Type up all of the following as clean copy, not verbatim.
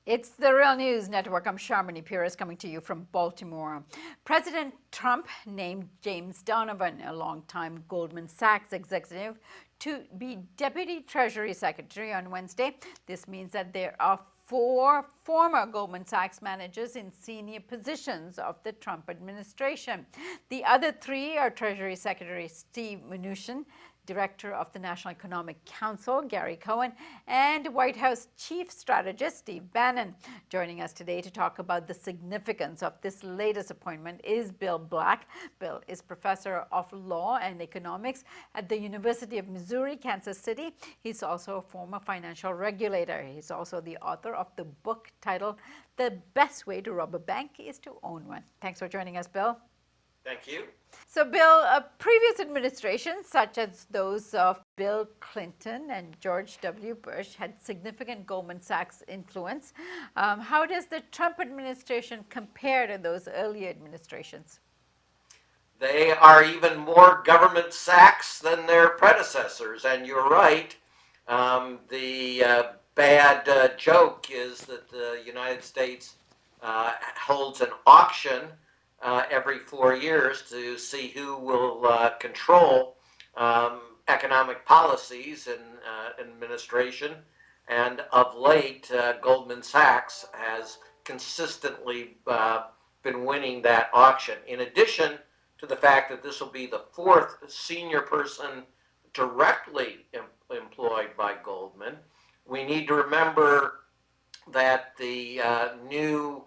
It's the Real News Network. I'm Sharmini Pires coming to you from Baltimore. President Trump named James Donovan, a longtime Goldman Sachs executive, to be Deputy Treasury Secretary on Wednesday. This means that there are 4 former Goldman Sachs managers in senior positions of the Trump administration. The other 3 are Treasury Secretary Steve Mnuchin, Director of the National Economic Council, Gary Cohn, and White House Chief Strategist, Steve Bannon. Joining us today to talk about the significance of this latest appointment is Bill Black. Bill is Professor of Law and Economics at the University of Missouri, Kansas City. He's also a former financial regulator. He's also the author of the book titled The Best Way to Rob a Bank is to Own One. Thanks for joining us, Bill. Thank you. So, Bill, previous administrations, such as those of Bill Clinton and George W. Bush, had significant Goldman Sachs influence. How does the Trump administration compare to those earlier administrations? They are even more government Sachs than their predecessors, and you're right. The bad joke is that the United States holds an auction every 4 years to see who will control economic policies in administration. And of late, Goldman Sachs has consistently been winning that auction. In addition to the fact that this will be the 4th senior person directly employed by Goldman, we need to remember that the new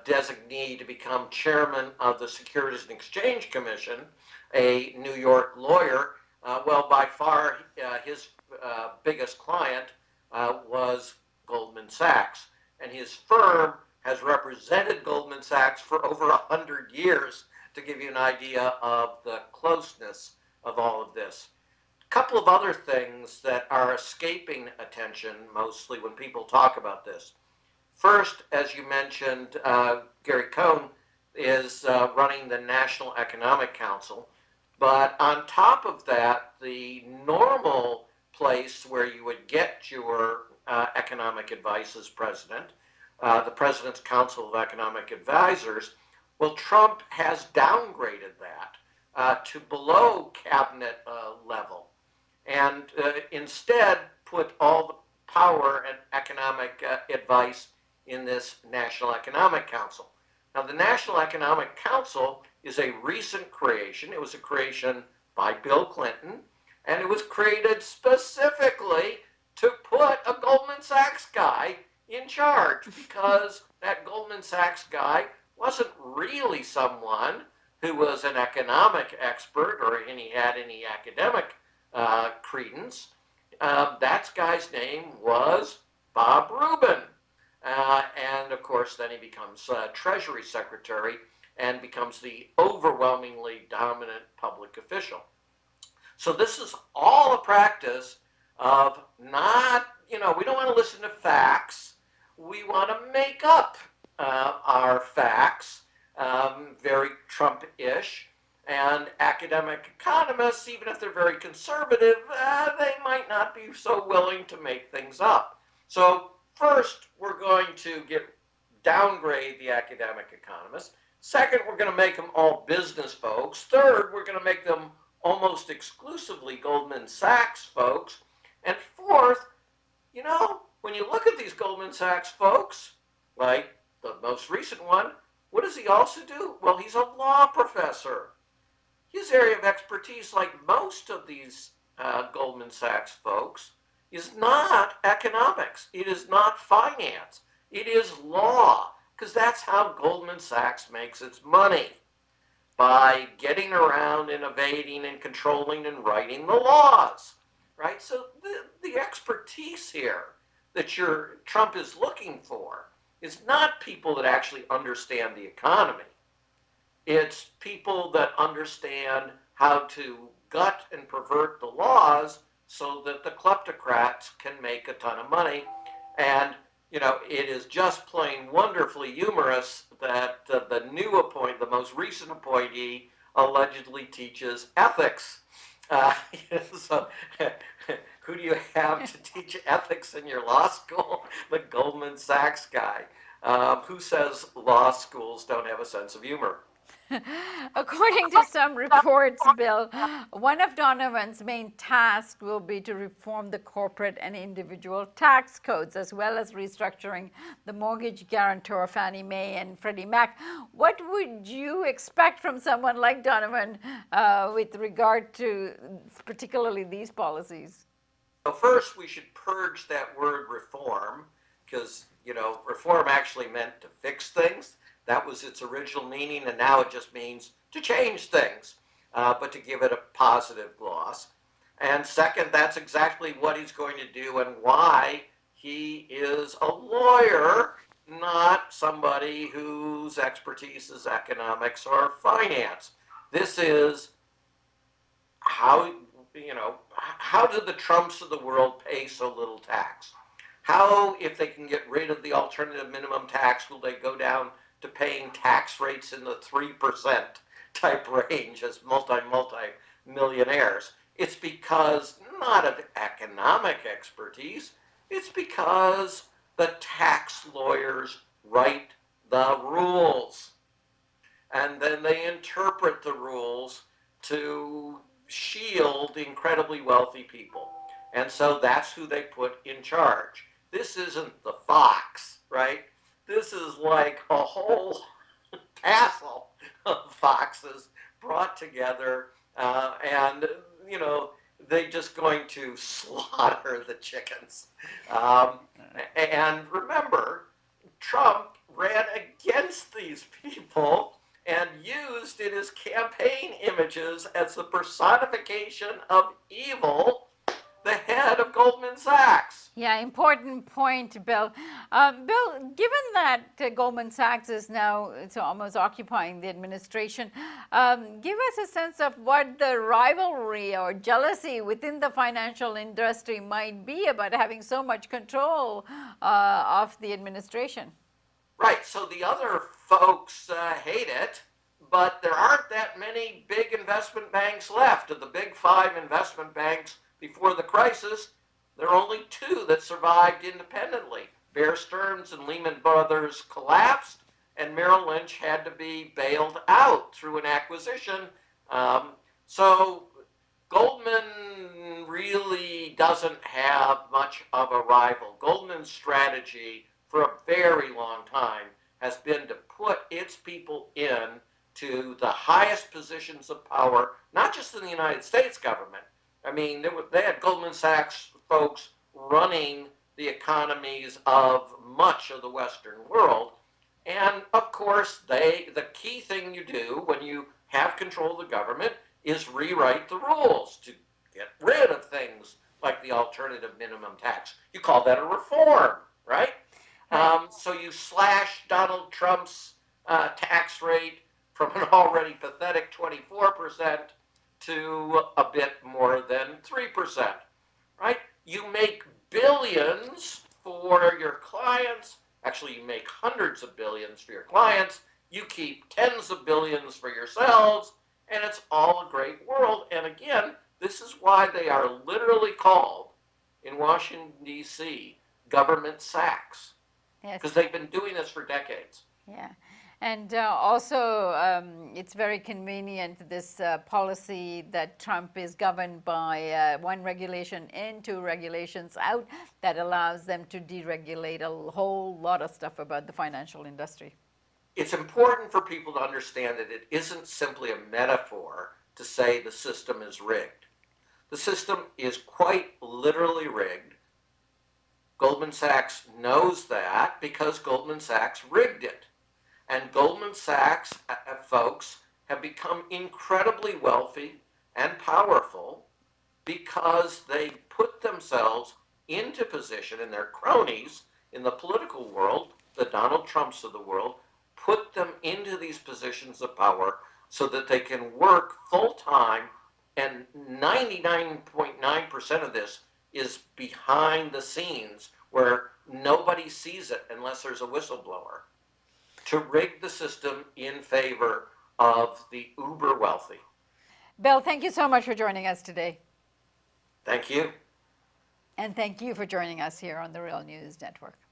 designee to become chairman of the Securities and Exchange Commission, a New York lawyer, by far his biggest client was Goldman Sachs. And his firm has represented Goldman Sachs for over 100 years, to give you an idea of the closeness of all of this. A couple of other things that are escaping attention mostly when people talk about this. First, as you mentioned, Gary Cohn is running the National Economic Council. But on top of that, the normal place where you would get your economic advice as president, the President's Council of Economic Advisors, well, Trump has downgraded that to below cabinet level, and instead put all the power and economic advice in this National Economic Council. Now, the National Economic Council is a recent creation. It was a creation by Bill Clinton, and it was created specifically to put a Goldman Sachs guy in charge, because that Goldman Sachs guy wasn't really someone who was an economic expert or he had any academic credence. That guy's name was Bob Rubin. And of course, then he becomes Treasury Secretary and becomes the overwhelmingly dominant public official. So this is all a practice of not, we don't want to listen to facts. We want to make up our facts, very Trump-ish. And academic economists, even if they're very conservative, they might not be so willing to make things up. So first, we're going to downgrade the academic economists. Second, we're going to make them all business folks. Third, we're going to make them almost exclusively Goldman Sachs folks. And fourth, when you look at these Goldman Sachs folks, like the most recent one, what does he also do? Well, he's a law professor. His area of expertise, like most of these Goldman Sachs folks, is not economics. It is not finance. It is law, because that's how Goldman Sachs makes its money, by getting around and evading and controlling and writing the laws, right? So the expertise here that Trump is looking for is not people that actually understand the economy. It's people that understand how to gut and pervert the laws so that the kleptocrats can make a ton of money. And, it is just plain wonderfully humorous that the most recent appointee allegedly teaches ethics. So Who do you have to teach ethics in your law school? The Goldman Sachs guy. Who says law schools don't have a sense of humor? According to some reports, Bill, one of Donovan's main tasks will be to reform the corporate and individual tax codes, as well as restructuring the mortgage guarantor Fannie Mae and Freddie Mac. What would you expect from someone like Donovan with regard to particularly these policies? So first, we should purge that word reform, because, reform actually meant to fix things. That was its original meaning, and now it just means to change things, but to give it a positive gloss. And second, that's exactly what he's going to do and why he is a lawyer, not somebody whose expertise is economics or finance. This is how do the Trumps of the world pay so little tax? How, if they can get rid of the alternative minimum tax, will they go down to paying tax rates in the 3% type range as multi-millionaires? It's because not of economic expertise, it's because the tax lawyers write the rules. And then they interpret the rules to shield incredibly wealthy people. And so that's who they put in charge. This isn't the fox, right? This is like a whole castle of foxes brought together, and they're just going to slaughter the chickens. And remember, Trump ran against these people and used in his campaign images as the personification of evil the head of Goldman Sachs. Yeah, important point, Bill. Bill, given that Goldman Sachs is now almost occupying the administration, give us a sense of what the rivalry or jealousy within the financial industry might be about having so much control of the administration. Right, so the other folks hate it, but there aren't that many big investment banks left. Of the big 5 investment banks before the crisis, there are only 2 that survived independently. Bear Stearns and Lehman Brothers collapsed, and Merrill Lynch had to be bailed out through an acquisition. So Goldman really doesn't have much of a rival. Goldman's strategy for a very long time has been to put its people in to the highest positions of power, not just in the United States government. I mean, they had Goldman Sachs folks running the economies of much of the Western world. And of course, the key thing you do when you have control of the government is rewrite the rules to get rid of things like the alternative minimum tax. You call that a reform, right? So you slash Donald Trump's tax rate from an already pathetic 24% to a bit more than 3%, right? You make billions for your clients. Actually, you make hundreds of billions for your clients. You keep tens of billions for yourselves, and it's all a great world. And again, this is why they are literally called, in Washington, D.C., government Sachs, because they've been doing this for decades. Yeah. And also, it's very convenient, this policy that Trump is governed by 1 regulation in, 2 regulations out, that allows them to deregulate a whole lot of stuff about the financial industry. It's important for people to understand that it isn't simply a metaphor to say the system is rigged. The system is quite literally rigged. Goldman Sachs knows that because Goldman Sachs rigged it. And Goldman Sachs folks have become incredibly wealthy and powerful because they put themselves into position, and their cronies in the political world, the Donald Trumps of the world, put them into these positions of power so that they can work full-time, and 99.9% of this is behind the scenes where nobody sees it unless there's a whistleblower, to rig the system in favor of the uber wealthy. Bill, thank you so much for joining us today. Thank you. And thank you for joining us here on the Real News Network.